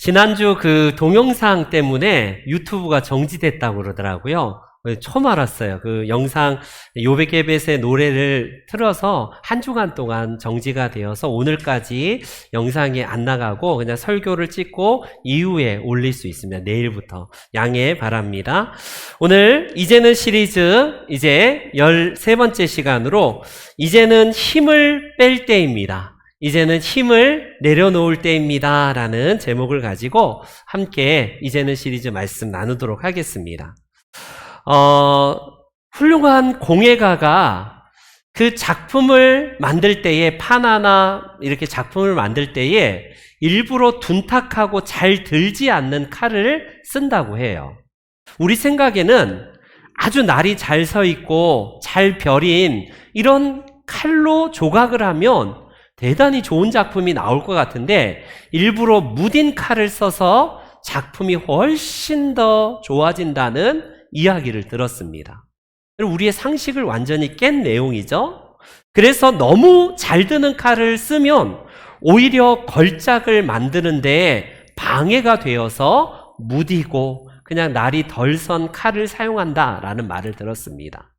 지난주 그 동영상 때문에 유튜브가 정지됐다고 그러더라고요. 처음 알았어요. 그 영상 요백예벳의 노래를 틀어서 한 주간 동안 정지가 되어서 오늘까지 영상이 안 나가고 그냥 설교를 찍고 이후에 올릴 수 있습니다. 내일부터 양해 바랍니다. 오늘 이제는 시리즈 이제 13번째 시간으로 이제는 힘을 뺄 때입니다. 이제는 힘을 내려놓을 때입니다 라는 제목을 가지고 함께 이제는 시리즈 말씀 나누도록 하겠습니다. 훌륭한 공예가가 그 작품을 만들 때에 판화나 이렇게 작품을 만들 때에 일부러 둔탁하고 잘 들지 않는 칼을 쓴다고 해요. 우리 생각에는 아주 날이 잘 서 있고 잘 벼린 이런 칼로 조각을 하면 대단히 좋은 작품이 나올 것 같은데 일부러 무딘 칼을 써서 작품이 훨씬 더 좋아진다는 이야기를 들었습니다. 우리의 상식을 완전히 깬 내용이죠. 그래서 너무 잘 드는 칼을 쓰면 오히려 걸작을 만드는데 방해가 되어서 무디고 그냥 날이 덜 선 칼을 사용한다라는 말을 들었습니다.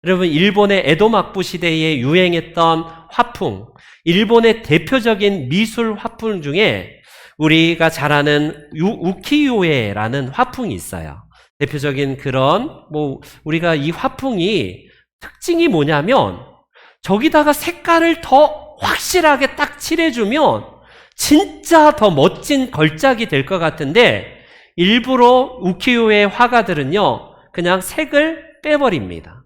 여러분, 일본의 에도 막부 시대에 유행했던 화풍, 일본의 대표적인 미술 화풍 중에 우리가 잘 아는 우키요에라는 화풍이 있어요. 대표적인 그런 우리가 이 화풍이 특징이 뭐냐면 저기다가 색깔을 더 확실하게 딱 칠해주면 진짜 더 멋진 걸작이 될 것 같은데 일부러 우키요에 화가들은요 그냥 색을 빼버립니다.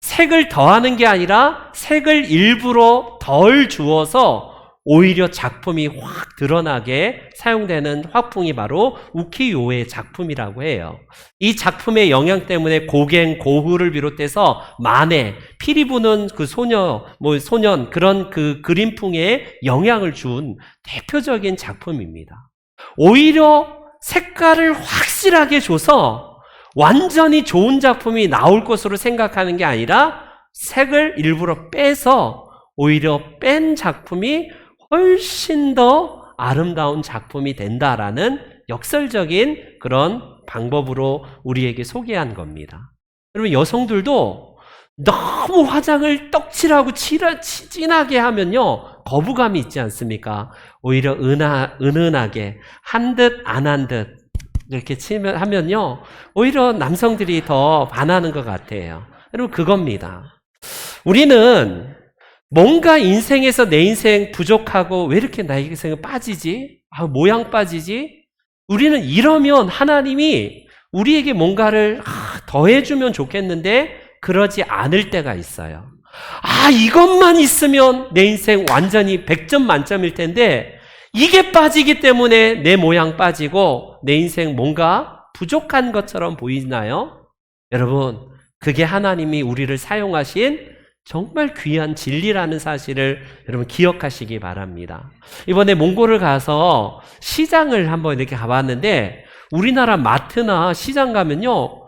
색을 더하는 게 아니라 색을 일부러 덜 주어서 오히려 작품이 확 드러나게 사용되는 화풍이 바로 우키요의 작품이라고 해요. 이 작품의 영향 때문에 고갱, 고흐를 비롯해서 만해, 피리 부는 그 소년 그런 그 그림풍에 영향을 준 대표적인 작품입니다. 오히려 색깔을 확실하게 줘서 완전히 좋은 작품이 나올 것으로 생각하는 게 아니라 색을 일부러 빼서 오히려 뺀 작품이 훨씬 더 아름다운 작품이 된다라는 역설적인 그런 방법으로 우리에게 소개한 겁니다. 여러분, 여성들도 너무 화장을 떡칠하고 진하게 하면요 거부감이 있지 않습니까? 오히려 은은하게 한 듯 안 한 듯 이렇게 하면요 오히려 남성들이 더 반하는 것 같아요. 여러분, 그겁니다. 우리는 뭔가 인생에서 내 인생 부족하고 왜 이렇게 나의 인생은 빠지지? 모양 빠지지? 우리는 이러면 하나님이 우리에게 뭔가를 더해주면 좋겠는데 그러지 않을 때가 있어요. 이것만 있으면 내 인생 완전히 100점 만점일 텐데 이게 빠지기 때문에 내 모양 빠지고 내 인생 뭔가 부족한 것처럼 보이나요? 여러분, 그게 하나님이 우리를 사용하신 정말 귀한 진리라는 사실을 여러분 기억하시기 바랍니다. 이번에 몽골을 가서 시장을 한번 이렇게 가봤는데 우리나라 마트나 시장 가면요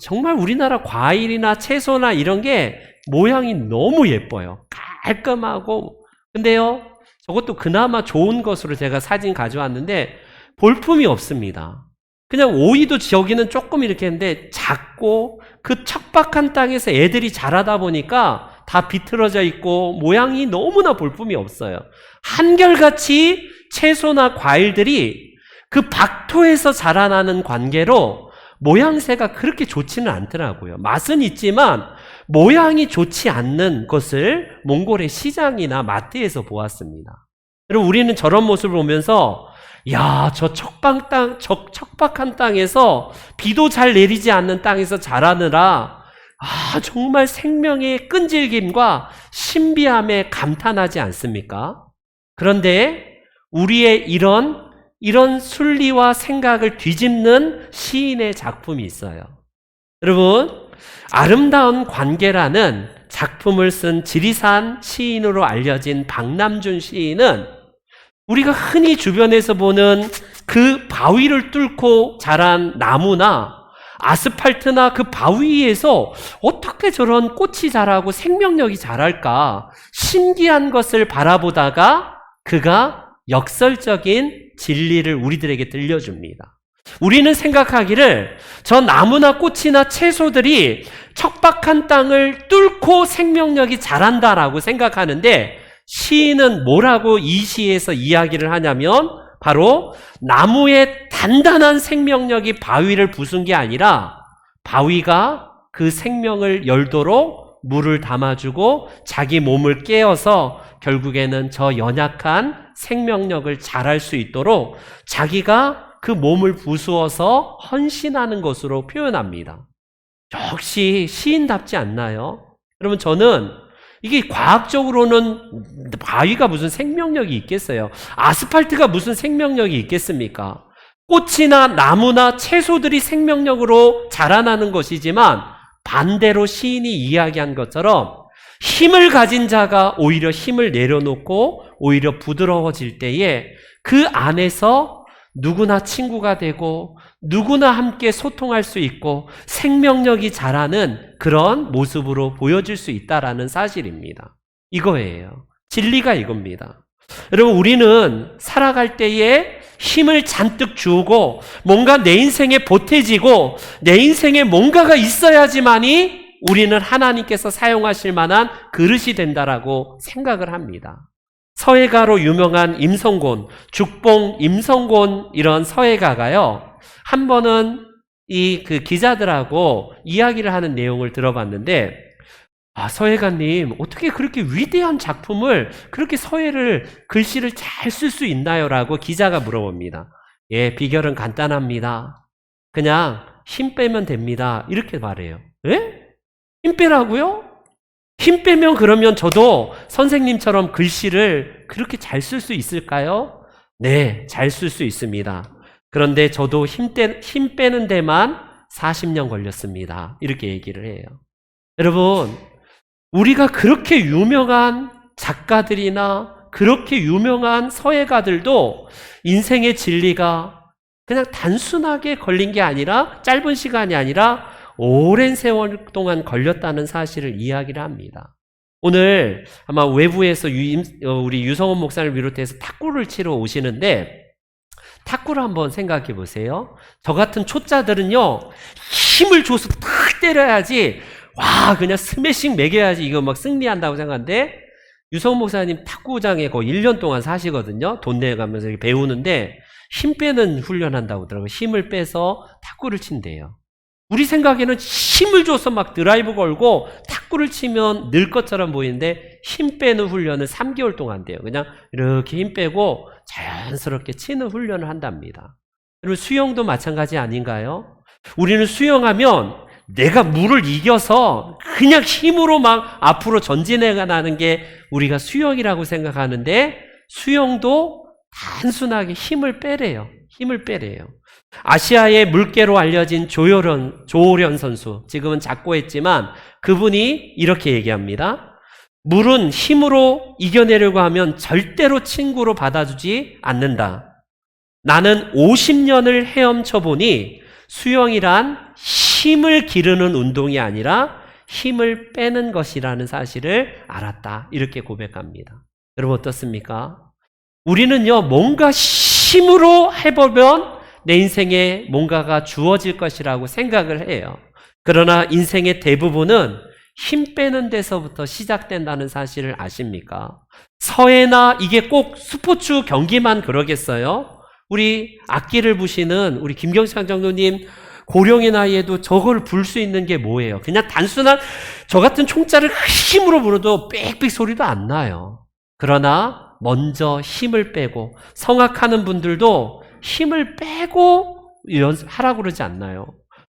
정말 우리나라 과일이나 채소나 이런 게 모양이 너무 예뻐요. 깔끔하고. 근데요 저것도 그나마 좋은 것으로 제가 사진 가져왔는데 볼품이 없습니다. 그냥 오이도 저기는 조금 이렇게 했는데 작고 그 척박한 땅에서 애들이 자라다 보니까 다 비틀어져 있고 모양이 너무나 볼품이 없어요. 한결같이 채소나 과일들이 그 박토에서 자라나는 관계로 모양새가 그렇게 좋지는 않더라고요. 맛은 있지만 모양이 좋지 않는 것을 몽골의 시장이나 마트에서 보았습니다. 여러분, 우리는 저런 모습을 보면서 저 척박한 땅에서 비도 잘 내리지 않는 땅에서 자라느라 정말 생명의 끈질김과 신비함에 감탄하지 않습니까? 그런데 우리의 이런 순리와 생각을 뒤집는 시인의 작품이 있어요. 여러분, 아름다운 관계라는 작품을 쓴 지리산 시인으로 알려진 박남준 시인은 우리가 흔히 주변에서 보는 그 바위를 뚫고 자란 나무나 아스팔트나 그 바위에서 어떻게 저런 꽃이 자라고 생명력이 자랄까 신기한 것을 바라보다가 그가 역설적인 진리를 우리들에게 들려줍니다. 우리는 생각하기를 저 나무나 꽃이나 채소들이 척박한 땅을 뚫고 생명력이 자란다라고 생각하는데, 시인은 뭐라고 이 시에서 이야기를 하냐면 바로 나무의 단단한 생명력이 바위를 부순 게 아니라 바위가 그 생명을 열도록 물을 담아주고 자기 몸을 깨어서 결국에는 저 연약한 생명력을 자랄 수 있도록 자기가 그 몸을 부수어서 헌신하는 것으로 표현합니다. 역시 시인답지 않나요? 여러분, 저는 이게 과학적으로는 바위가 무슨 생명력이 있겠어요? 아스팔트가 무슨 생명력이 있겠습니까? 꽃이나 나무나 채소들이 생명력으로 자라나는 것이지만 반대로 시인이 이야기한 것처럼 힘을 가진 자가 오히려 힘을 내려놓고 오히려 부드러워질 때에 그 안에서 누구나 친구가 되고 누구나 함께 소통할 수 있고 생명력이 자라는 그런 모습으로 보여질 수 있다라는 사실입니다. 이거예요. 진리가 이겁니다. 여러분, 우리는 살아갈 때에 힘을 잔뜩 주고 뭔가 내 인생에 보태지고 내 인생에 뭔가가 있어야지만이 우리는 하나님께서 사용하실 만한 그릇이 된다라고 생각을 합니다. 서예가로 유명한 임성곤, 죽봉 임성곤 이런 서예가가요, 한 번은 그 기자들하고 이야기를 하는 내용을 들어봤는데, 서예가님, 어떻게 그렇게 위대한 작품을, 그렇게 서예를, 글씨를 잘 쓸 수 있나요? 라고 기자가 물어봅니다. 예, 비결은 간단합니다. 그냥 힘 빼면 됩니다. 이렇게 말해요. 예? 힘 빼라고요? 힘 빼면 그러면 저도 선생님처럼 글씨를 그렇게 잘 쓸 수 있을까요? 네, 잘 쓸 수 있습니다. 그런데 저도 힘 빼는 데만 40년 걸렸습니다. 이렇게 얘기를 해요. 여러분, 우리가 그렇게 유명한 작가들이나 그렇게 유명한 서예가들도 인생의 진리가 그냥 단순하게 걸린 게 아니라, 짧은 시간이 아니라 오랜 세월 동안 걸렸다는 사실을 이야기를 합니다. 오늘 아마 외부에서 우리 유성원 목사를 비롯해서 탁구를 치러 오시는데, 탁구를 한번 생각해 보세요. 저 같은 초짜들은요, 힘을 줘서 탁 때려야지, 그냥 스매싱 매겨야지 이거 막 승리한다고 생각하는데, 유성원 목사님 탁구장에 거의 1년 동안 사시거든요. 돈 내가면서 이렇게 배우는데 힘 빼는 훈련한다고 하더라고요. 힘을 빼서 탁구를 친대요. 우리 생각에는 힘을 줘서 막 드라이브 걸고 탁구를 치면 늘 것처럼 보이는데, 힘 빼는 훈련을 3개월 동안 한대요. 그냥 이렇게 힘 빼고 자연스럽게 치는 훈련을 한답니다. 여러분, 수영도 마찬가지 아닌가요? 우리는 수영하면 내가 물을 이겨서 그냥 힘으로 막 앞으로 전진해 가는 게 우리가 수영이라고 생각하는데, 수영도 단순하게 힘을 빼래요. 힘을 빼래요. 아시아의 물개로 알려진 조호련 선수, 지금은 작고했지만 그분이 이렇게 얘기합니다. 물은 힘으로 이겨내려고 하면 절대로 친구로 받아주지 않는다. 나는 50년을 헤엄쳐 보니 수영이란 힘을 기르는 운동이 아니라 힘을 빼는 것이라는 사실을 알았다. 이렇게 고백합니다. 여러분, 어떻습니까? 우리는요, 뭔가 힘으로 해보면 내 인생에 뭔가가 주어질 것이라고 생각을 해요. 그러나 인생의 대부분은 힘 빼는 데서부터 시작된다는 사실을 아십니까? 서예나 이게 꼭 스포츠 경기만 그러겠어요? 우리 악기를 부시는 우리 김경창 장로님 고령의 나이에도 저걸 불 수 있는 게 뭐예요? 그냥 단순한 저 같은 총자를 힘으로 불어도 빽빽 소리도 안 나요. 그러나 먼저 힘을 빼고, 성악하는 분들도 힘을 빼고 하라고 그러지 않나요?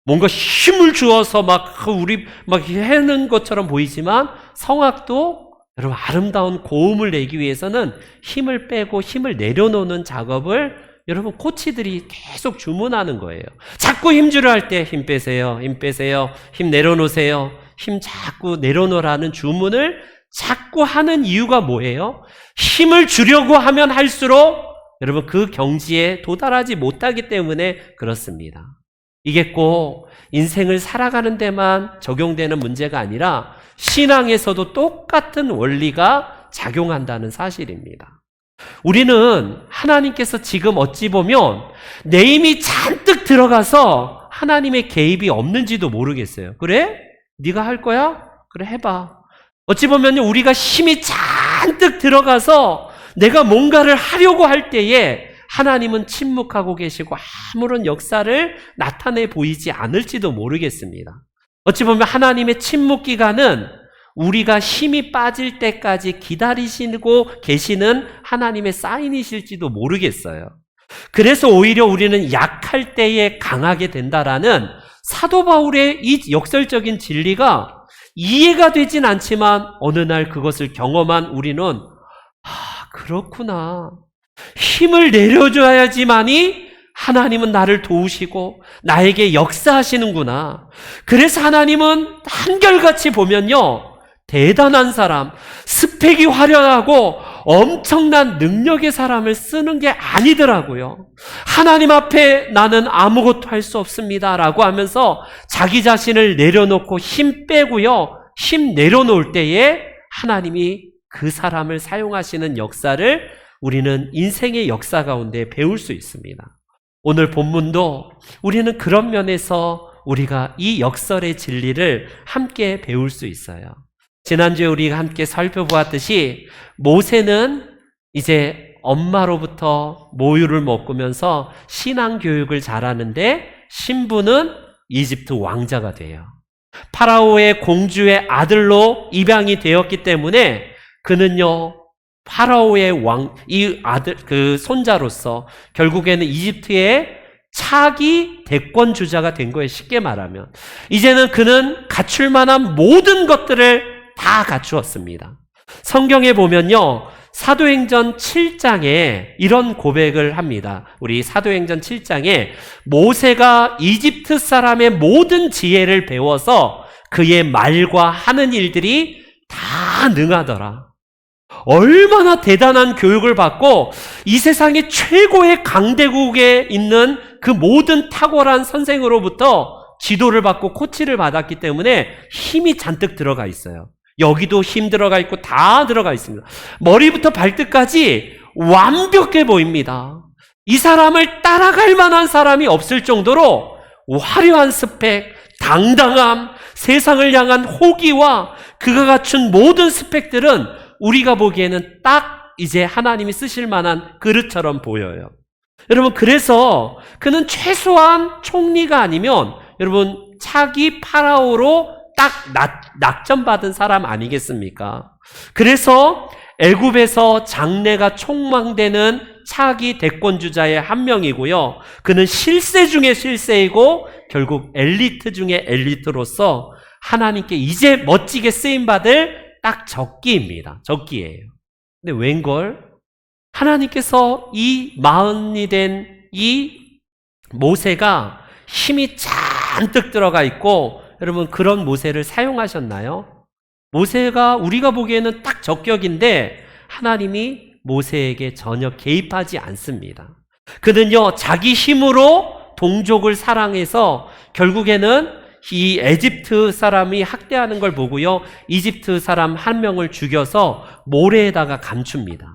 뭔가 힘을 주어서 우리 해는 것처럼 보이지만, 성악도 여러분 아름다운 고음을 내기 위해서는 힘을 빼고 힘을 내려놓는 작업을 여러분 코치들이 계속 주문하는 거예요. 자꾸 힘주려 할 때 힘 빼세요, 힘 빼세요, 힘 내려놓으세요, 힘 자꾸 내려놓으라는 주문을 자꾸 하는 이유가 뭐예요? 힘을 주려고 하면 할수록 여러분 그 경지에 도달하지 못하기 때문에 그렇습니다. 이게 꼭 인생을 살아가는 데만 적용되는 문제가 아니라 신앙에서도 똑같은 원리가 작용한다는 사실입니다. 우리는 하나님께서 지금 어찌 보면 내 힘이 잔뜩 들어가서 하나님의 개입이 없는지도 모르겠어요. 그래? 네가 할 거야? 그래, 해봐. 어찌 보면 우리가 힘이 잔뜩 들어가서 내가 뭔가를 하려고 할 때에 하나님은 침묵하고 계시고 아무런 역사를 나타내 보이지 않을지도 모르겠습니다. 어찌 보면 하나님의 침묵 기간은 우리가 힘이 빠질 때까지 기다리시고 계시는 하나님의 사인이실지도 모르겠어요. 그래서 오히려 우리는 약할 때에 강하게 된다라는 사도 바울의 이 역설적인 진리가 이해가 되진 않지만 어느 날 그것을 경험한 우리는 그렇구나. 힘을 내려줘야지만이 하나님은 나를 도우시고 나에게 역사하시는구나. 그래서 하나님은 한결같이 보면요, 대단한 사람, 스펙이 화려하고 엄청난 능력의 사람을 쓰는 게 아니더라고요. 하나님 앞에 나는 아무것도 할 수 없습니다 라고 하면서 자기 자신을 내려놓고 힘 빼고요, 힘 내려놓을 때에 하나님이 그 사람을 사용하시는 역사를 우리는 인생의 역사 가운데 배울 수 있습니다. 오늘 본문도 우리는 그런 면에서 우리가 이 역설의 진리를 함께 배울 수 있어요. 지난주에 우리가 함께 살펴보았듯이 모세는 이제 엄마로부터 모유를 먹으면서 신앙교육을 잘하는데 신부는 이집트 왕자가 돼요. 파라오의 공주의 아들로 입양이 되었기 때문에 그는요, 파라오의 이 아들, 그 손자로서 결국에는 이집트의 차기 대권 주자가 된 거예요. 쉽게 말하면. 이제는 그는 갖출 만한 모든 것들을 다 갖추었습니다. 성경에 보면요, 사도행전 7장에 이런 고백을 합니다. 우리 사도행전 7장에 모세가 이집트 사람의 모든 지혜를 배워서 그의 말과 하는 일들이 다 능하더라. 얼마나 대단한 교육을 받고 이 세상의 최고의 강대국에 있는 그 모든 탁월한 선생으로부터 지도를 받고 코치를 받았기 때문에 힘이 잔뜩 들어가 있어요. 여기도 힘 들어가 있고 다 들어가 있습니다. 머리부터 발끝까지 완벽해 보입니다. 이 사람을 따라갈 만한 사람이 없을 정도로 화려한 스펙, 당당함, 세상을 향한 호기와 그가 갖춘 모든 스펙들은 우리가 보기에는 딱 이제 하나님이 쓰실 만한 그릇처럼 보여요. 여러분, 그래서 그는 최소한 총리가 아니면 여러분 차기 파라오로 딱 낙점받은 사람 아니겠습니까? 그래서 애굽에서 장래가 촉망되는 차기 대권주자의 한 명이고요. 그는 실세 중에 실세이고 결국 엘리트 중에 엘리트로서 하나님께 이제 멋지게 쓰임받을 딱 적기입니다. 적기예요. 근데 웬걸? 하나님께서 이 마흔이 된 이 모세가 힘이 잔뜩 들어가 있고, 여러분 그런 모세를 사용하셨나요? 모세가 우리가 보기에는 딱 적격인데 하나님이 모세에게 전혀 개입하지 않습니다. 그는요, 자기 힘으로 동족을 사랑해서 결국에는 이 에집트 사람이 학대하는 걸 보고요, 이집트 사람 한 명을 죽여서 모래에다가 감춥니다.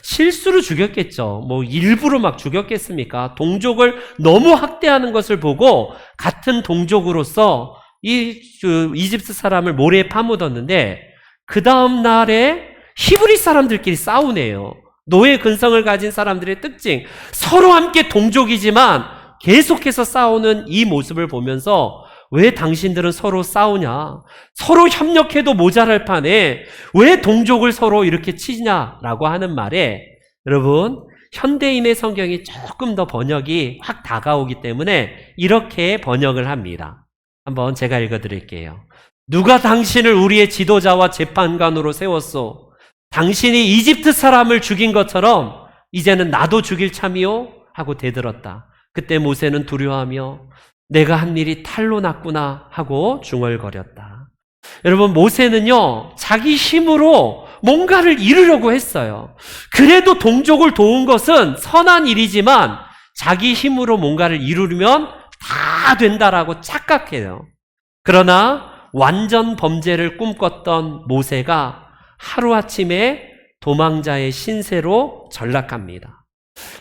실수로 죽였겠죠. 뭐 일부러 막 죽였겠습니까? 동족을 너무 학대하는 것을 보고 같은 동족으로서 이집트 사람을 모래에 파묻었는데 그 다음 날에 히브리 사람들끼리 싸우네요. 노예 근성을 가진 사람들의 특징, 서로 함께 동족이지만 계속해서 싸우는 이 모습을 보면서 왜 당신들은 서로 싸우냐? 서로 협력해도 모자랄 판에 왜 동족을 서로 이렇게 치냐라고 하는 말에, 여러분 현대인의 성경이 조금 더 번역이 확 다가오기 때문에 이렇게 번역을 합니다. 한번 제가 읽어드릴게요. 누가 당신을 우리의 지도자와 재판관으로 세웠소? 당신이 이집트 사람을 죽인 것처럼 이제는 나도 죽일 참이요? 하고 대들었다. 그때 모세는 두려워하며 내가 한 일이 탈로 났구나 하고 중얼거렸다. 여러분, 모세는요, 자기 힘으로 뭔가를 이루려고 했어요. 그래도 동족을 도운 것은 선한 일이지만 자기 힘으로 뭔가를 이루면 다 된다라고 착각해요. 그러나 완전 범죄를 꿈꿨던 모세가 하루아침에 도망자의 신세로 전락합니다.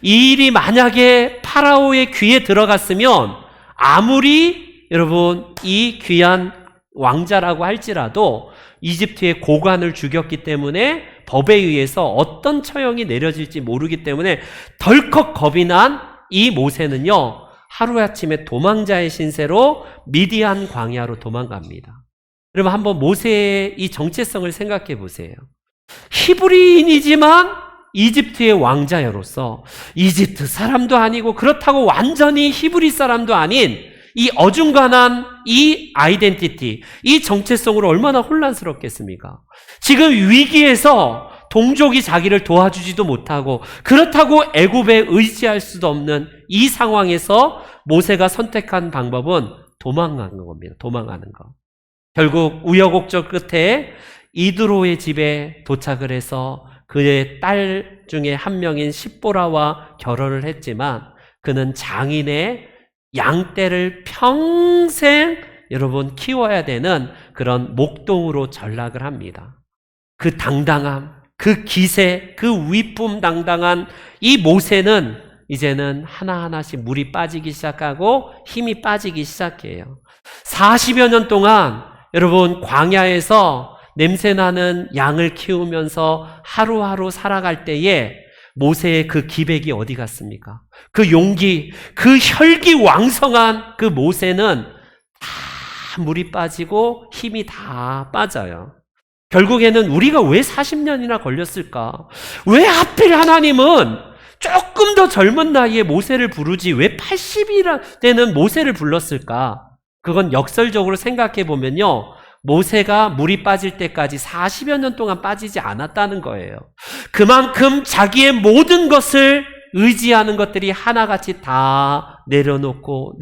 이 일이 만약에 파라오의 귀에 들어갔으면 아무리 여러분 이 귀한 왕자라고 할지라도 이집트의 고관을 죽였기 때문에 법에 의해서 어떤 처형이 내려질지 모르기 때문에 덜컥 겁이 난 이 모세는요, 하루아침에 도망자의 신세로 미디안 광야로 도망갑니다. 여러분 한번 모세의 이 정체성을 생각해 보세요. 히브리인이지만 이집트의 왕자여로서 이집트 사람도 아니고 그렇다고 완전히 히브리 사람도 아닌 이 어중간한 이 아이덴티티, 이 정체성으로 얼마나 혼란스럽겠습니까? 지금 위기에서 동족이 자기를 도와주지도 못하고 그렇다고 애굽에 의지할 수도 없는 이 상황에서 모세가 선택한 방법은 도망가는 겁니다. 도망가는 거. 결국 우여곡절 끝에 이드로의 집에 도착을 해서 그의 딸 중에 한 명인 십보라와 결혼을 했지만 그는 장인의 양떼를 평생 여러분 키워야 되는 그런 목동으로 전락을 합니다. 그 당당함, 그 기세, 그 위풍당당한 이 모세는 이제는 하나하나씩 물이 빠지기 시작하고 힘이 빠지기 시작해요. 40여 년 동안 여러분 광야에서 냄새나는 양을 키우면서 하루하루 살아갈 때에 모세의 그 기백이 어디 갔습니까? 그 용기, 그 혈기왕성한 그 모세는 다 물이 빠지고 힘이 다 빠져요. 결국에는 우리가 왜 40년이나 걸렸을까? 왜 하필 하나님은 조금 더 젊은 나이에 모세를 부르지 왜 80이나 되는 모세를 불렀을까? 그건 역설적으로 생각해 보면요, 모세가 물이 빠질 때까지 40여 년 동안 빠지지 않았다는 거예요. 그만큼 자기의 모든 것을 의지하는 것들이 하나같이 다 내려놓고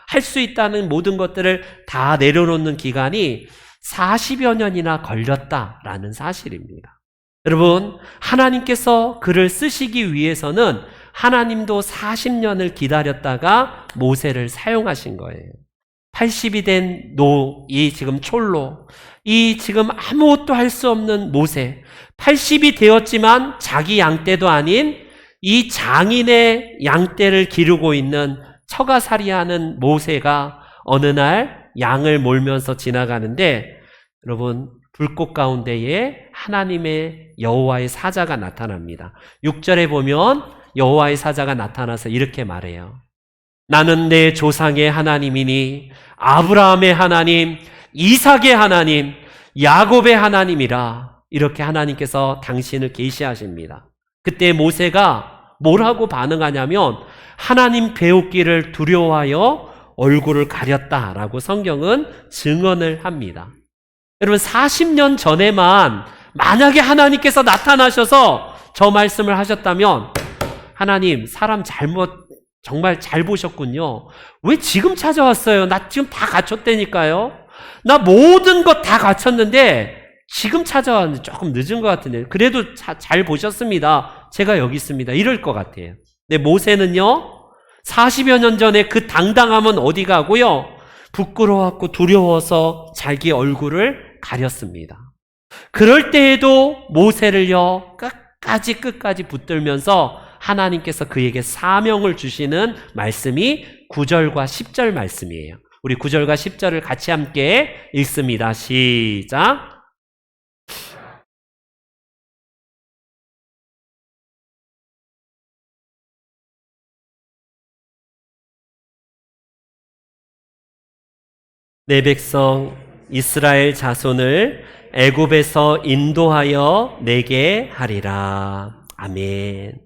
할 수 있다는 모든 것들을 다 내려놓는 기간이 40여 년이나 걸렸다라는 사실입니다. 여러분, 하나님께서 그를 쓰시기 위해서는 하나님도 40년을 기다렸다가 모세를 사용하신 거예요. 80이 된 이 지금 촐로, 이 지금 아무것도 할 수 없는 모세, 80이 되었지만 자기 양떼도 아닌 이 장인의 양떼를 기르고 있는 처가살이하는 모세가 어느 날 양을 몰면서 지나가는데 여러분 불꽃 가운데에 하나님의 여호와의 사자가 나타납니다. 6절에 보면 여호와의 사자가 나타나서 이렇게 말해요. 나는 내 조상의 하나님이니 아브라함의 하나님, 이삭의 하나님, 야곱의 하나님이라. 이렇게 하나님께서 당신을 계시하십니다. 그때 모세가 뭐라고 반응하냐면 하나님 배우기를 두려워하여 얼굴을 가렸다라고 성경은 증언을 합니다. 여러분 40년 전에만 만약에 하나님께서 나타나셔서 저 말씀을 하셨다면 하나님 사람 정말 잘 보셨군요. 왜 지금 찾아왔어요? 나 지금 다 갖췄다니까요. 나 모든 것 다 갖췄는데 지금 찾아왔는데 조금 늦은 것 같은데 그래도 잘 보셨습니다. 제가 여기 있습니다. 이럴 것 같아요. 근데 모세는요 40여 년 전에 그 당당함은 어디 가고요? 부끄러웠고 두려워서 자기 얼굴을 가렸습니다. 그럴 때에도 모세를요 끝까지 붙들면서 하나님께서 그에게 사명을 주시는 말씀이 9절과 10절 말씀이에요. 우리 9절과 10절을 같이 함께 읽습니다. 시작. 내 백성 이스라엘 자손을 애굽에서 인도하여 내게 하리라. 아멘.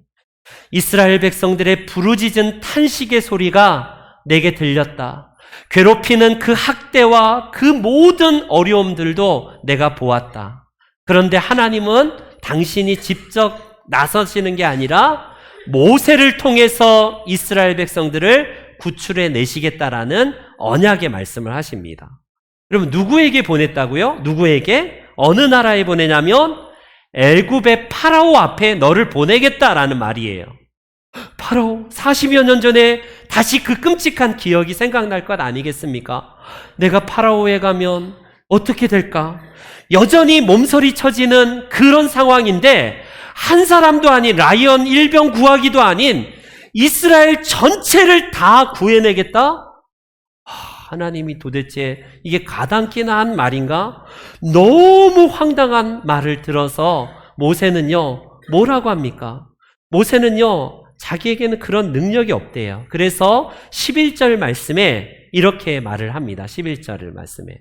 이스라엘 백성들의 부르짖은 탄식의 소리가 내게 들렸다. 괴롭히는 그 학대와 그 모든 어려움들도 내가 보았다. 그런데 하나님은 당신이 직접 나서시는 게 아니라 모세를 통해서 이스라엘 백성들을 구출해 내시겠다라는 언약의 말씀을 하십니다. 여러분 누구에게 보냈다고요? 누구에게? 어느 나라에 보내냐면 애굽의 파라오 앞에 너를 보내겠다라는 말이에요. 파라오 40여 년 전에 다시 그 끔찍한 기억이 생각날 것 아니겠습니까? 내가 파라오에 가면 어떻게 될까? 여전히 몸서리 쳐지는 그런 상황인데 한 사람도 아닌 라이언 일병 구하기도 아닌 이스라엘 전체를 다 구해내겠다? 하나님이 도대체 이게 가당키나 한 말인가? 너무 황당한 말을 들어서 모세는요, 뭐라고 합니까? 모세는요, 자기에게는 그런 능력이 없대요. 그래서 11절 말씀에 이렇게 말을 합니다. 11절 말씀에.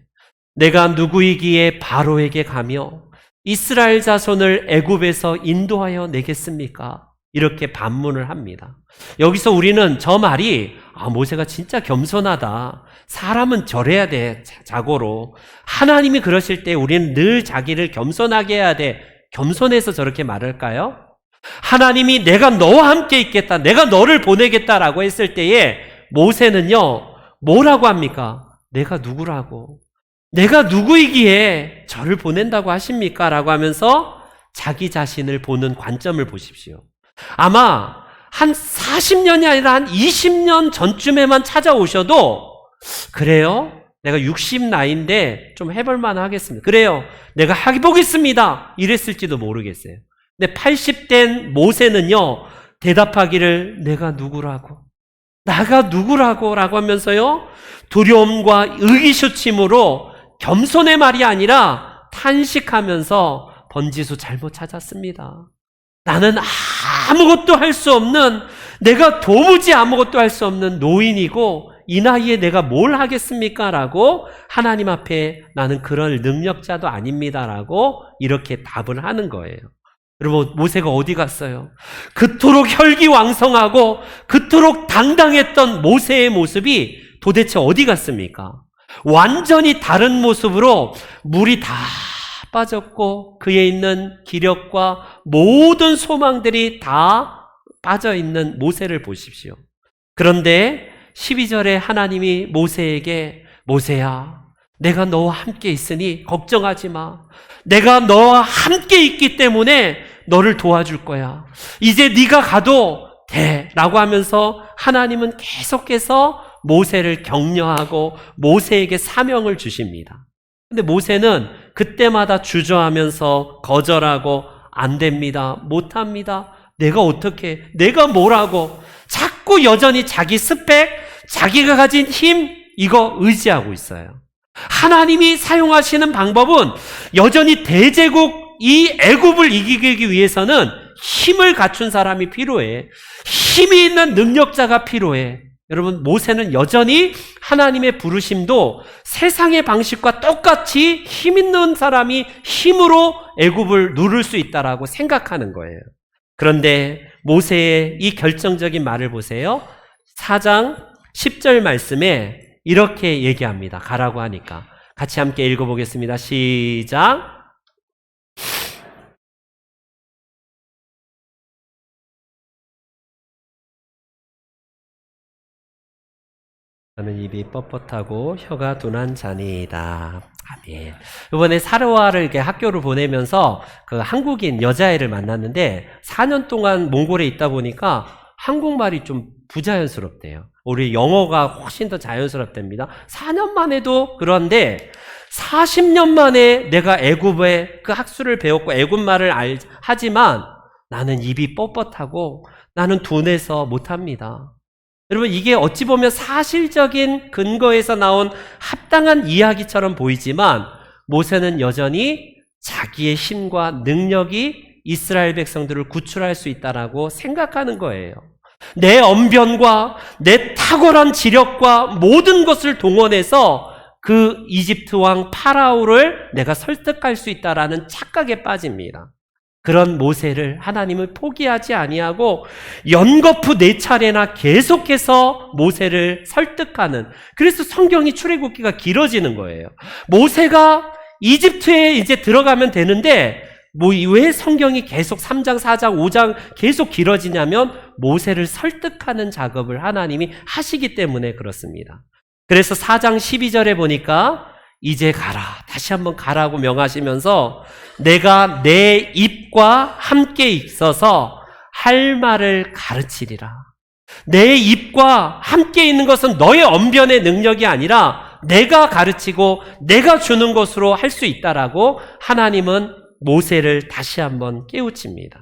내가 누구이기에 바로에게 가며 이스라엘 자손을 애굽에서 인도하여 내겠습니까? 이렇게 반문을 합니다. 여기서 우리는 저 말이 모세가 진짜 겸손하다. 사람은 절해야 돼. 자고로. 하나님이 그러실 때 우리는 늘 자기를 겸손하게 해야 돼. 겸손해서 저렇게 말할까요? 하나님이 내가 너와 함께 있겠다. 내가 너를 보내겠다라고 했을 때에 모세는요. 뭐라고 합니까? 내가 누구라고? 내가 누구이기에 저를 보낸다고 하십니까? 라고 하면서 자기 자신을 보는 관점을 보십시오. 아마 한 40년이 아니라 한 20년 전쯤에만 찾아오셔도 그래요? 내가 60 나이인데 좀 해볼만 하겠습니다. 그래요. 내가 해보겠습니다. 이랬을지도 모르겠어요. 근데 80된 모세는요. 대답하기를 내가 누구라고? 나가 누구라고? 라고 하면서요. 두려움과 의기소침으로 겸손의 말이 아니라 탄식하면서 번지수 잘못 찾았습니다. 나는 아무것도 할 수 없는, 내가 도무지 아무것도 할 수 없는 노인이고 이 나이에 내가 뭘 하겠습니까? 라고 하나님 앞에 나는 그럴 능력자도 아닙니다. 라고 이렇게 답을 하는 거예요. 여러분, 모세가 어디 갔어요? 그토록 혈기왕성하고 그토록 당당했던 모세의 모습이 도대체 어디 갔습니까? 완전히 다른 모습으로 물이 다 빠졌고 그에 있는 기력과 모든 소망들이 다 빠져있는 모세를 보십시오. 그런데 12절에 하나님이 모세에게 모세야, 내가 너와 함께 있으니 걱정하지 마. 내가 너와 함께 있기 때문에 너를 도와줄 거야. 이제 네가 가도 돼. 라고 하면서 하나님은 계속해서 모세를 격려하고 모세에게 사명을 주십니다. 근데 모세는 그때마다 주저하면서 거절하고 안 됩니다. 못합니다. 내가 어떻게, 내가 뭐라고 자꾸 여전히 자기 스펙, 자기가 가진 힘 이거 의지하고 있어요. 하나님이 사용하시는 방법은 여전히 대제국 이 애굽을 이기기 위해서는 힘을 갖춘 사람이 필요해. 힘이 있는 능력자가 필요해. 여러분, 모세는 여전히 하나님의 부르심도 세상의 방식과 똑같이 힘 있는 사람이 힘으로 애굽을 누를 수 있다라고 생각하는 거예요. 그런데 모세의 이 결정적인 말을 보세요. 4장 10절 말씀에 이렇게 얘기합니다. 가라고 하니까. 같이 함께 읽어보겠습니다. 시작. 저는 입이 뻣뻣하고 혀가 둔한 자니이다. 아멘. 이번에 사르와를 이렇게 학교를 보내면서 그 한국인 여자애를 만났는데 4년 동안 몽골에 있다 보니까 한국말이 좀 부자연스럽대요. 우리 영어가 훨씬 더 자연스럽답니다. 4년 만에도 그런데 40년 만에 내가 애굽의 그 학수를 배웠고 애굽말을 하지만 나는 입이 뻣뻣하고 나는 둔해서 못합니다. 여러분, 이게 어찌 보면 사실적인 근거에서 나온 합당한 이야기처럼 보이지만 모세는 여전히 자기의 힘과 능력이 이스라엘 백성들을 구출할 수 있다라고 생각하는 거예요. 내 언변과 내 탁월한 지력과 모든 것을 동원해서 그 이집트 왕 파라오를 내가 설득할 수 있다라는 착각에 빠집니다. 그런 모세를 하나님은 포기하지 아니하고 연거푸 4차례나 계속해서 모세를 설득하는, 그래서 성경이 출애굽기가 길어지는 거예요. 모세가 이집트에 이제 들어가면 되는데 왜 성경이 계속 3장, 4장, 5장 계속 길어지냐면 모세를 설득하는 작업을 하나님이 하시기 때문에 그렇습니다. 그래서 4장 12절에 보니까 이제 가라, 다시 한번 가라고 명하시면서 내가 내 입과 함께 있어서 할 말을 가르치리라. 내 입과 함께 있는 것은 너의 언변의 능력이 아니라 내가 가르치고 내가 주는 것으로 할 수 있다라고 하나님은 모세를 다시 한번 깨우칩니다.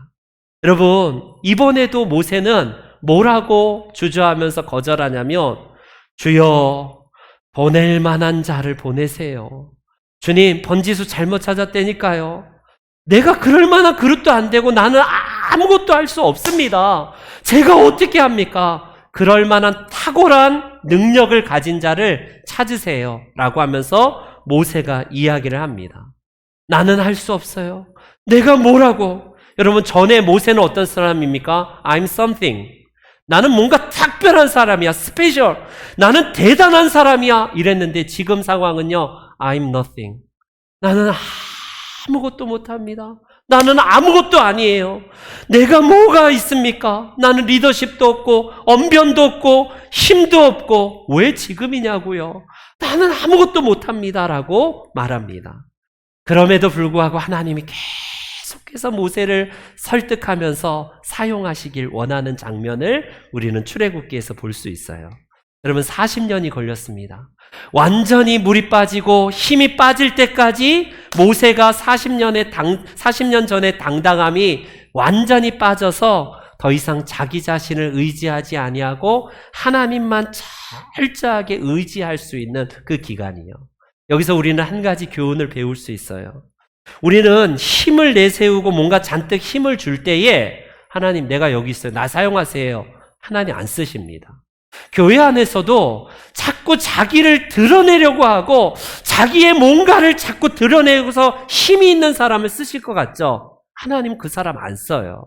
여러분, 이번에도 모세는 뭐라고 주저하면서 거절하냐면, 주여, 보낼 만한 자를 보내세요. 주님, 번지수 잘못 찾았다니까요. 내가 그럴 만한 그릇도 안 되고 나는 아무것도 할 수 없습니다. 제가 어떻게 합니까? 그럴 만한 탁월한 능력을 가진 자를 찾으세요. 라고 하면서 모세가 이야기를 합니다. 나는 할 수 없어요. 내가 뭐라고? 여러분, 전에 모세는 어떤 사람입니까? I'm something. 나는 뭔가 특별한 사람이야. 스페셜. 나는 대단한 사람이야. 이랬는데 지금 상황은요. I'm nothing. 나는 아무것도 못합니다. 나는 아무것도 아니에요. 내가 뭐가 있습니까? 나는 리더십도 없고 언변도 없고 힘도 없고 왜 지금이냐고요. 나는 아무것도 못합니다. 라고 말합니다. 그럼에도 불구하고 하나님이 계속해서 모세를 설득하면서 사용하시길 원하는 장면을 우리는 출애굽기에서 볼 수 있어요. 여러분, 40년이 걸렸습니다. 완전히 물이 빠지고 힘이 빠질 때까지 모세가 40년 전의 당당함이 완전히 빠져서 더 이상 자기 자신을 의지하지 아니하고 하나님만 철저하게 의지할 수 있는 그 기간이요. 여기서 우리는 한 가지 교훈을 배울 수 있어요. 우리는 힘을 내세우고 뭔가 잔뜩 힘을 줄 때에 하나님, 내가 여기 있어요. 나 사용하세요. 하나님 안 쓰십니다. 교회 안에서도 자꾸 자기를 드러내려고 하고 자기의 뭔가를 자꾸 드러내고서 힘이 있는 사람을 쓰실 것 같죠? 하나님 그 사람 안 써요.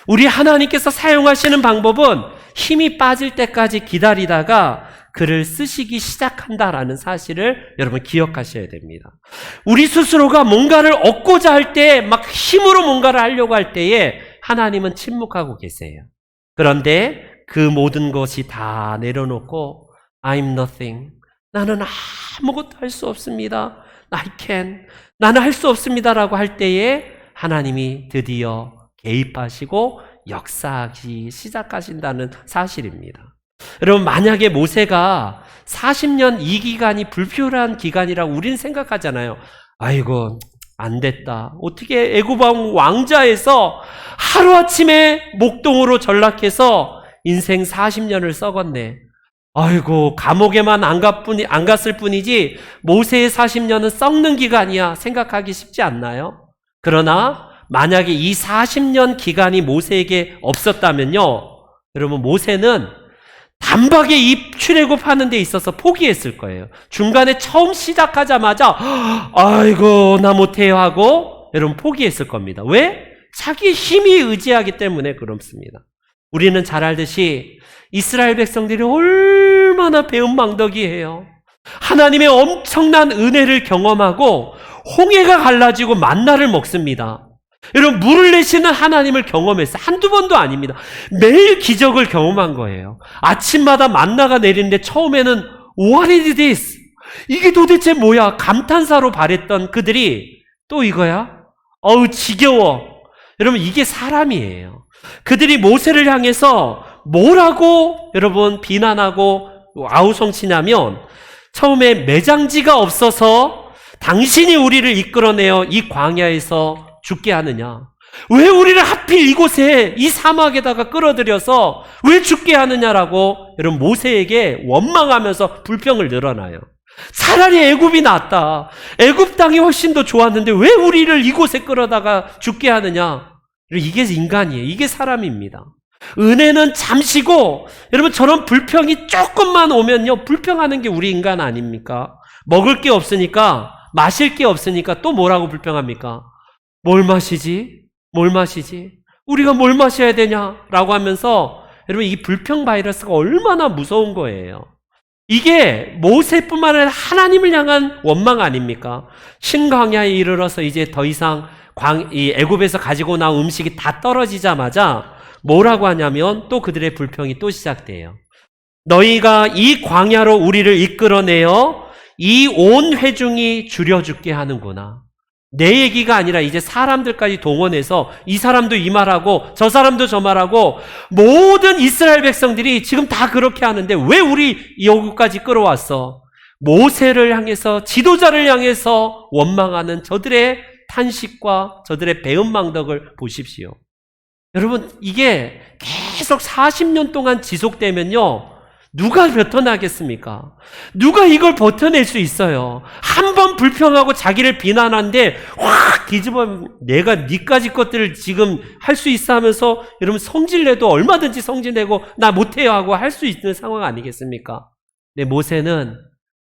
우리 하나님께서 사용하시는 방법은 힘이 빠질 때까지 기다리다가 그를 쓰시기 시작한다라는 사실을 여러분 기억하셔야 됩니다. 우리 스스로가 뭔가를 얻고자 할 때, 막 힘으로 뭔가를 하려고 할 때에 하나님은 침묵하고 계세요. 그런데 그 모든 것이 다 내려놓고 I'm nothing. 나는 아무것도 할 수 없습니다. I can. 나는 할 수 없습니다라고 할 때에 하나님이 드디어 개입하시고 역사하기 시작하신다는 사실입니다. 여러분, 만약에 모세가 40년 이 기간이 불필요한 기간이라고 우리는 생각하잖아요. 아이고, 안 됐다. 어떻게 애굽 왕자에서 하루아침에 목동으로 전락해서 인생 40년을 썩었네. 아이고, 감옥에만 안 갔을 뿐이지 모세의 40년은 썩는 기간이야 생각하기 쉽지 않나요? 그러나 만약에 이 40년 기간이 모세에게 없었다면요, 여러분, 모세는 단박에 이 출애굽하는 데 있어서 포기했을 거예요. 중간에 처음 시작하자마자 아이고 나 못해요 하고 여러분 포기했을 겁니다. 왜? 자기 힘이 의지하기 때문에 그렇습니다. 우리는 잘 알듯이 이스라엘 백성들이 얼마나 배은망덕이에요. 하나님의 엄청난 은혜를 경험하고 홍해가 갈라지고 만나를 먹습니다. 여러분, 물을 내시는 하나님을 경험했어요. 한두 번도 아닙니다. 매일 기적을 경험한 거예요. 아침마다 만나가 내리는데 처음에는 What is this? 이게 도대체 뭐야? 감탄사로 발했던 그들이 또 이거야? 어우 지겨워. 여러분, 이게 사람이에요. 그들이 모세를 향해서 뭐라고 여러분 비난하고 아우성치냐면, 처음에 매장지가 없어서 당신이 우리를 이끌어내어 이 광야에서 죽게 하느냐? 왜 우리를 하필 이곳에 이 사막에다가 끌어들여서 왜 죽게 하느냐라고 여러분 모세에게 원망하면서 불평을 늘어나요. 차라리 애굽이 낫다. 애굽 땅이 훨씬 더 좋았는데 왜 우리를 이곳에 끌어다가 죽게 하느냐? 이게 인간이에요. 이게 사람입니다. 은혜는 잠시고 여러분 저런 불평이 조금만 오면요, 불평하는 게 우리 인간 아닙니까? 먹을 게 없으니까, 마실 게 없으니까 또 뭐라고 불평합니까? 뭘 마시지? 뭘 마시지? 우리가 뭘 마셔야 되냐라고 하면서 여러분 이 불평 바이러스가 얼마나 무서운 거예요. 이게 모세뿐만 아니라 하나님을 향한 원망 아닙니까? 신광야에 이르러서 이제 더 이상 이 애굽에서 가지고 나온 음식이 다 떨어지자마자 뭐라고 하냐면 또 그들의 불평이 또 시작돼요. 너희가 이 광야로 우리를 이끌어내어 이 온 회중이 줄여 죽게 하는구나. 내 얘기가 아니라 이제 사람들까지 동원해서 이 사람도 이 말하고 저 사람도 저 말하고 모든 이스라엘 백성들이 지금 다 그렇게 하는데 왜 우리 여기까지 끌어왔어? 모세를 향해서, 지도자를 향해서 원망하는 저들의 탄식과 저들의 배은망덕을 보십시오. 여러분, 이게 계속 40년 동안 지속되면요, 누가 버텨나겠습니까? 누가 이걸 버텨낼 수 있어요? 한 번 불평하고 자기를 비난하는데 확 뒤집어, 내가 니까지 것들을 지금 할 수 있어 하면서 여러분 성질내도 얼마든지 성질내고 나 못해요 하고 할 수 있는 상황 아니겠습니까? 근데 모세는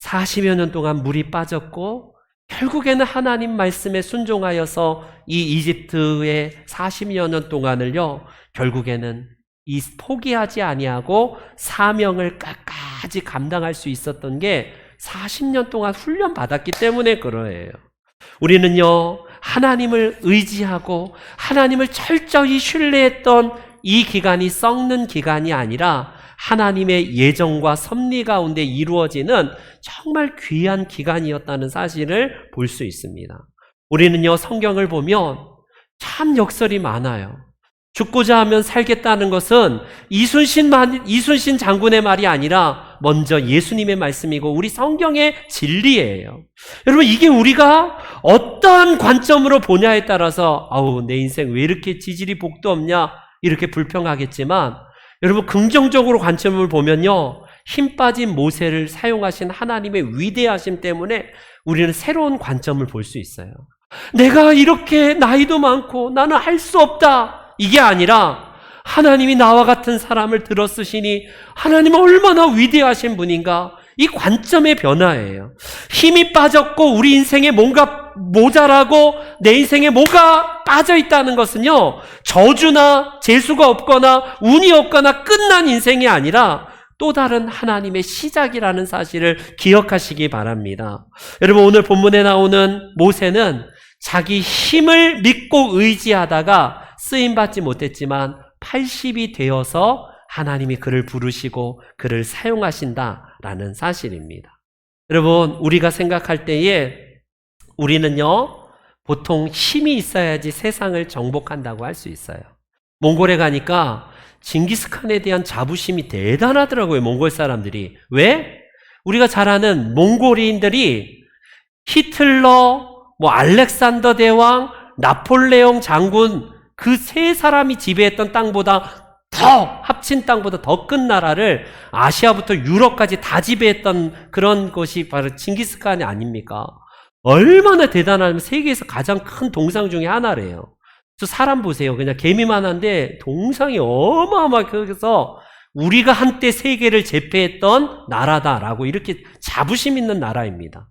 40여 년 동안 물이 빠졌고 결국에는 하나님 말씀에 순종하여서 이 이집트의 40여 년 동안을요, 결국에는 이 포기하지 아니하고 사명을 끝까지 감당할 수 있었던 게 40년 동안 훈련 받았기 때문에 그러해요. 우리는요, 하나님을 의지하고 하나님을 철저히 신뢰했던 이 기간이 썩는 기간이 아니라 하나님의 예정과 섭리 가운데 이루어지는 정말 귀한 기간이었다는 사실을 볼 수 있습니다. 우리는요, 성경을 보면 참 역설이 많아요. 죽고자 하면 살겠다는 것은 이순신 장군의 말이 아니라 먼저 예수님의 말씀이고 우리 성경의 진리예요. 여러분, 이게 우리가 어떠한 관점으로 보냐에 따라서 아우, 내 인생 왜 이렇게 지질이 복도 없냐 이렇게 불평하겠지만, 여러분 긍정적으로 관점을 보면요, 힘 빠진 모세를 사용하신 하나님의 위대하심 때문에 우리는 새로운 관점을 볼 수 있어요. 내가 이렇게 나이도 많고 나는 할 수 없다, 이게 아니라 하나님이 나와 같은 사람을 들어 쓰시니 하나님은 얼마나 위대하신 분인가, 이 관점의 변화예요. 힘이 빠졌고 우리 인생에 뭔가 모자라고 내 인생에 뭐가 빠져 있다는 것은요, 저주나 재수가 없거나 운이 없거나 끝난 인생이 아니라 또 다른 하나님의 시작이라는 사실을 기억하시기 바랍니다. 여러분, 오늘 본문에 나오는 모세는 자기 힘을 믿고 의지하다가 쓰임받지 못했지만 80이 되어서 하나님이 그를 부르시고 그를 사용하신다라는 사실입니다. 여러분, 우리가 생각할 때에 우리는요, 보통 힘이 있어야지 세상을 정복한다고 할 수 있어요. 몽골에 가니까 징기스칸에 대한 자부심이 대단하더라고요, 몽골 사람들이. 왜? 우리가 잘 아는 몽골인들이 히틀러, 알렉산더 대왕, 나폴레옹 장군, 그 세 사람이 지배했던 땅보다 합친 땅보다 더 큰 나라를 아시아부터 유럽까지 다 지배했던 그런 것이 바로 징기스칸이 아닙니까? 얼마나 대단하면 세계에서 가장 큰 동상 중에 하나래요. 저 사람 보세요. 그냥 개미만한데 동상이 어마어마하게 커서 우리가 한때 세계를 제패했던 나라다라고 이렇게 자부심 있는 나라입니다.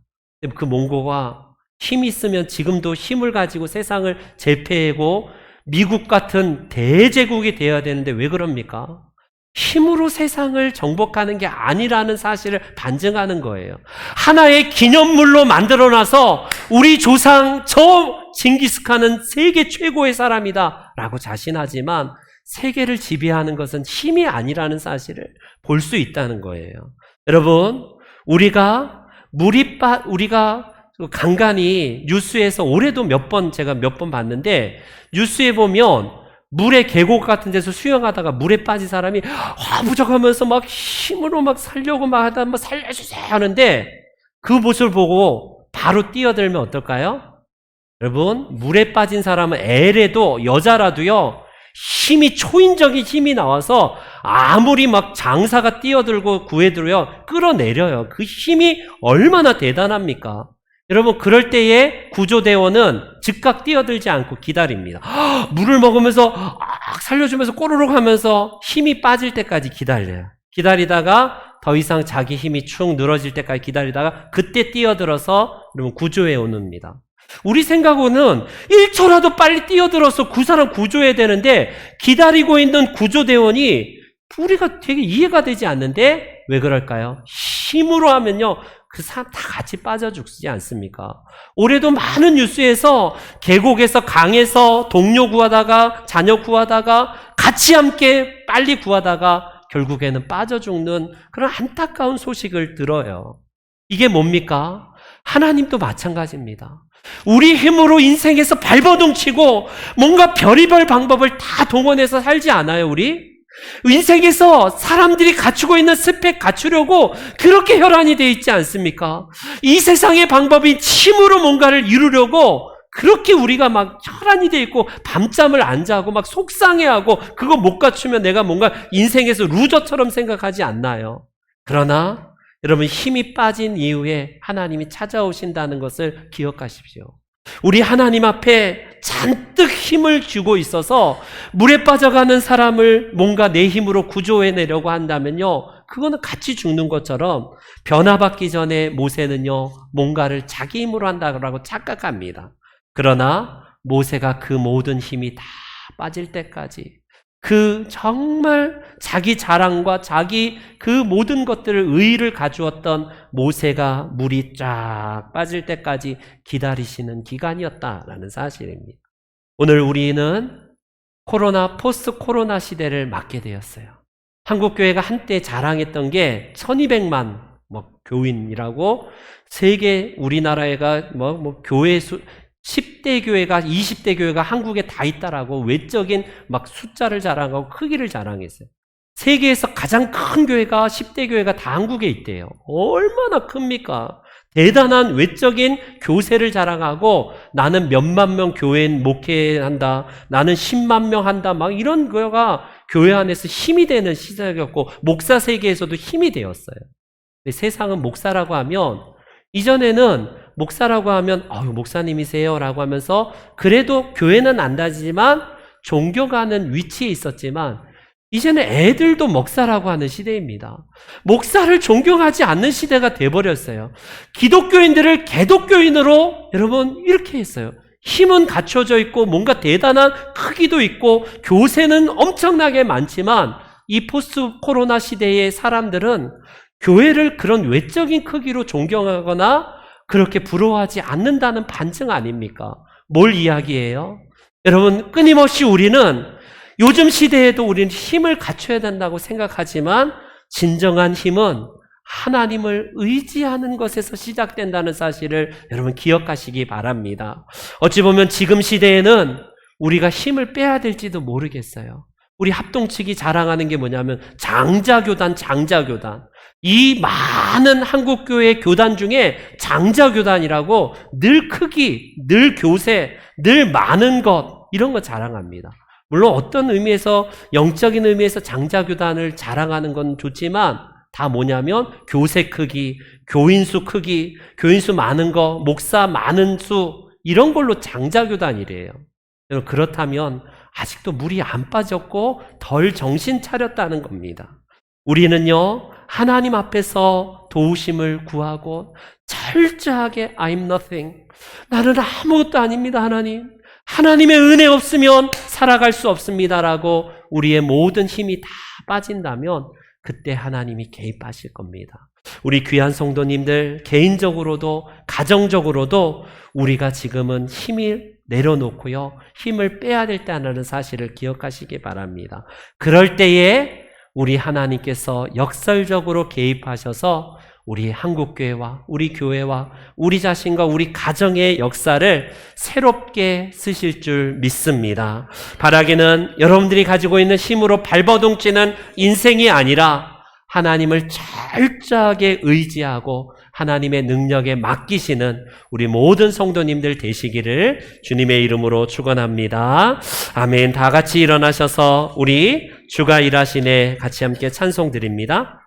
그 몽고가 힘이 있으면 지금도 힘을 가지고 세상을 제패하고 미국 같은 대제국이 되어야 되는데 왜 그럽니까? 힘으로 세상을 정복하는 게 아니라는 사실을 반증하는 거예요. 하나의 기념물로 만들어놔서 우리 조상 저 징기스칸은 세계 최고의 사람이다 라고 자신하지만 세계를 지배하는 것은 힘이 아니라는 사실을 볼 수 있다는 거예요. 여러분, 우리가 간간히 뉴스에서 올해도 제가 몇 번 봤는데, 뉴스에 보면 물에 계곡 같은 데서 수영하다가 물에 빠진 사람이 부적하면서 막 힘으로 막 살려고 막 하다 막 살려주세요 하는데, 그 모습을 보고 바로 뛰어들면 어떨까요? 여러분, 물에 빠진 사람은 애래도 여자라도요, 초인적인 힘이 나와서 아무리 막 장사가 뛰어들고 구해들어요, 끌어내려요. 그 힘이 얼마나 대단합니까? 여러분, 그럴 때에 구조대원은 즉각 뛰어들지 않고 기다립니다. 물을 먹으면서 살려주면서 꼬르륵 하면서 힘이 빠질 때까지 기다려요. 기다리다가 더 이상 자기 힘이 축 늘어질 때까지 기다리다가 그때 뛰어들어서 여러분 구조해 오는입니다. 우리 생각으로는 1초라도 빨리 뛰어들어서 그 사람 구조해야 되는데 기다리고 있는 구조대원이 우리가 되게 이해가 되지 않는데 왜 그럴까요? 힘으로 하면요, 그 사람 다 같이 빠져 죽지 않습니까? 올해도 많은 뉴스에서 계곡에서 강에서 동료 구하다가 자녀 구하다가 같이 함께 빨리 구하다가 결국에는 빠져 죽는 그런 안타까운 소식을 들어요. 이게 뭡니까? 하나님도 마찬가지입니다. 우리 힘으로 인생에서 발버둥 치고 뭔가 별의별 방법을 다 동원해서 살지 않아요, 우리? 인생에서 사람들이 갖추고 있는 스펙 갖추려고 그렇게 혈안이 되어 있지 않습니까? 이 세상의 방법인 힘으로 뭔가를 이루려고 그렇게 우리가 막 혈안이 되어 있고 밤잠을 안 자고 막 속상해하고 그거 못 갖추면 내가 뭔가 인생에서 루저처럼 생각하지 않나요? 그러나 여러분 힘이 빠진 이후에 하나님이 찾아오신다는 것을 기억하십시오. 우리 하나님 앞에 잔뜩 힘을 주고 있어서 물에 빠져가는 사람을 뭔가 내 힘으로 구조해내려고 한다면요, 그거는 같이 죽는 것처럼 변화받기 전에 모세는요 뭔가를 자기 힘으로 한다고 착각합니다. 그러나 모세가 그 모든 힘이 다 빠질 때까지 그 정말 자기 자랑과 자기 그 모든 것들을 의의를 가주었던 모세가 물이 쫙 빠질 때까지 기다리시는 기간이었다라는 사실입니다. 오늘 우리는 코로나, 포스트 코로나 시대를 맞게 되었어요. 한국교회가 한때 자랑했던 게 1200만 교인이라고 세계 우리나라가 교회 수 10대 교회가 20대 교회가 한국에 다 있다라고 외적인 숫자를 자랑하고 크기를 자랑했어요. 세계에서 가장 큰 교회가 10대 교회가 다 한국에 있대요. 얼마나 큽니까? 대단한 외적인 교세를 자랑하고 나는 몇만 명 교회 목회한다. 나는 10만 명 한다. 이런 거가 교회 안에서 힘이 되는 시작이었고 목사 세계에서도 힘이 되었어요. 근데 세상은 목사라고 하면 이전에는 목사라고 하면 목사님이세요 라고 하면서 그래도 교회는 안 다니지만 존경하는 위치에 있었지만 이제는 애들도 목사라고 하는 시대입니다. 목사를 존경하지 않는 시대가 돼버렸어요. 기독교인들을 개독교인으로 여러분 이렇게 했어요. 힘은 갖춰져 있고 뭔가 대단한 크기도 있고 교세는 엄청나게 많지만 이 포스트 코로나 시대의 사람들은 교회를 그런 외적인 크기로 존경하거나 그렇게 부러워하지 않는다는 반증 아닙니까? 뭘 이야기해요? 여러분 끊임없이 우리는 요즘 시대에도 우리는 힘을 갖춰야 된다고 생각하지만 진정한 힘은 하나님을 의지하는 것에서 시작된다는 사실을 여러분 기억하시기 바랍니다. 어찌 보면 지금 시대에는 우리가 힘을 빼야 될지도 모르겠어요. 우리 합동측이 자랑하는 게 뭐냐면 장자교단. 이 많은 한국교회 교단 중에 장자교단이라고 늘 크기, 늘 교세, 늘 많은 것 이런 거 자랑합니다. 물론 어떤 의미에서 영적인 의미에서 장자교단을 자랑하는 건 좋지만 다 뭐냐면 교세 크기, 교인수 크기, 교인수 많은 거, 목사 많은 수 이런 걸로 장자교단이래요. 그렇다면 아직도 물이 안 빠졌고 덜 정신 차렸다는 겁니다. 우리는요 하나님 앞에서 도우심을 구하고 철저하게 I'm nothing, 나는 아무것도 아닙니다. 하나님의 은혜 없으면 살아갈 수 없습니다라고 우리의 모든 힘이 다 빠진다면 그때 하나님이 개입하실 겁니다. 우리 귀한 성도님들 개인적으로도 가정적으로도 우리가 지금은 힘을 내려놓고요 힘을 빼야 될 때라는 사실을 기억하시기 바랍니다. 그럴 때에 우리 하나님께서 역설적으로 개입하셔서 우리 한국교회와 우리 교회와 우리 자신과 우리 가정의 역사를 새롭게 쓰실 줄 믿습니다. 바라기는 여러분들이 가지고 있는 힘으로 발버둥치는 인생이 아니라 하나님을 철저하게 의지하고 하나님의 능력에 맡기시는 우리 모든 성도님들 되시기를 주님의 이름으로 축원합니다. 아멘. 다 같이 일어나셔서 우리 주가 일하시네 같이 함께 찬송 드립니다.